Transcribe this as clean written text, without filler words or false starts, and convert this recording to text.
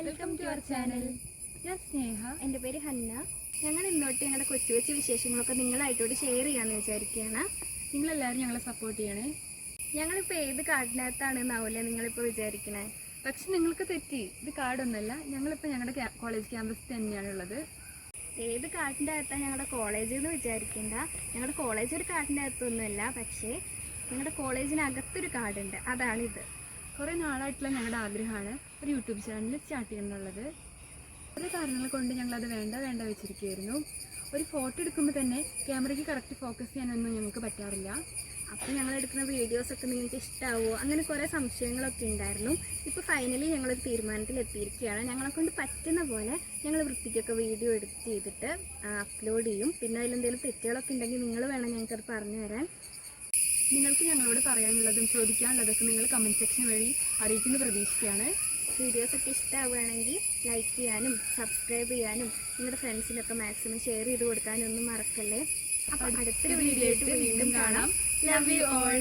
Welcome to our channel. ഞാൻ സ്നേഹ. എൻ്റെ പേര് ഹന്ന. ഞങ്ങൾ ഇന്നോട്ട് ഞങ്ങളുടെ കൊച്ചു കൊച്ചു വിശേഷങ്ങളൊക്കെ നിങ്ങളായിട്ടോട് ഷെയർ ചെയ്യാമെന്ന് വിചാരിക്കുകയാണ്. നിങ്ങളെല്ലാവരും ഞങ്ങളെ സപ്പോർട്ട് ചെയ്യണേ. ഞങ്ങളിപ്പോൾ ഏത് കാടിനകത്താണെന്നാവില്ലേ നിങ്ങളിപ്പോൾ വിചാരിക്കണേ? പക്ഷെ നിങ്ങൾക്ക് തെറ്റി, ഇത് കാടൊന്നുമല്ല. ഞങ്ങളിപ്പോൾ ഞങ്ങളുടെ കോളേജ് ക്യാമ്പസിൽ തന്നെയാണുള്ളത്. ഏത് കാട്ടിൻ്റെ അകത്താണ് ഞങ്ങളുടെ കോളേജ് എന്ന് വിചാരിക്കേണ്ട. ഞങ്ങളുടെ കോളേജ് ഒരു കാട്ടിൻ്റെ അകത്തൊന്നുമല്ല, പക്ഷേ ഞങ്ങളുടെ കോളേജിനകത്തൊരു കാടുണ്ട്, അതാണിത്. കുറേ നാളായിട്ടുള്ള ഞങ്ങളുടെ ആഗ്രഹമാണ് ഒരു യൂട്യൂബ് ചാനൽ സ്റ്റാർട്ട് ചെയ്യുന്നുള്ളത്. കുറേ കാരണങ്ങൾ കൊണ്ട് ഞങ്ങളത് വേണ്ട വെച്ചിരിക്കുകയായിരുന്നു. ഒരു ഫോട്ടോ എടുക്കുമ്പോൾ തന്നെ ക്യാമറയ്ക്ക് കറക്റ്റ് ഫോക്കസ് ചെയ്യാനൊന്നും ഞങ്ങൾക്ക് പറ്റാറില്ല. അപ്പോൾ ഞങ്ങളെടുക്കുന്ന വീഡിയോസൊക്കെ നിങ്ങൾക്ക് ഇഷ്ടമാവുമോ, അങ്ങനെ കുറേ സംശയങ്ങളൊക്കെ ഉണ്ടായിരുന്നു. ഇപ്പോൾ ഫൈനലി ഞങ്ങളൊരു തീരുമാനത്തിൽ എത്തിയിരിക്കുകയാണ്. ഞങ്ങളെക്കൊണ്ട് പറ്റുന്ന പോലെ ഞങ്ങൾ വൃത്തിക്കൊക്കെ വീഡിയോ എഡിറ്റ് ചെയ്തിട്ട് അപ്ലോഡ് ചെയ്യും. പിന്നെ അതിലെന്തെങ്കിലും തെറ്റുകളൊക്കെ ഉണ്ടെങ്കിൽ നിങ്ങൾ വേണം ഞങ്ങൾക്കത് പറഞ്ഞു തരാൻ. നിങ്ങൾക്ക് ഞങ്ങളോട് പറയാനുള്ളതും ചോദിക്കാനുള്ളതൊക്കെ നിങ്ങൾ കമൻറ്റ് സെക്ഷൻ വഴി അറിയിക്കുന്ന പ്രതീക്ഷിക്കുകയാണ്. വീഡിയോസൊക്കെ ഇഷ്ടമാവുകയാണെങ്കിൽ ലൈക്ക് ചെയ്യാനും സബ്സ്ക്രൈബ് ചെയ്യാനും നിങ്ങളുടെ ഫ്രണ്ട്സിനൊക്കെ മാക്സിമം ഷെയർ ചെയ്ത് കൊടുക്കാനും ഒന്നും മറക്കല്ലേ. അപ്പോൾ അടുത്തൊരു വീഡിയോ ആയിട്ട് വീണ്ടും കാണാം. Love you all.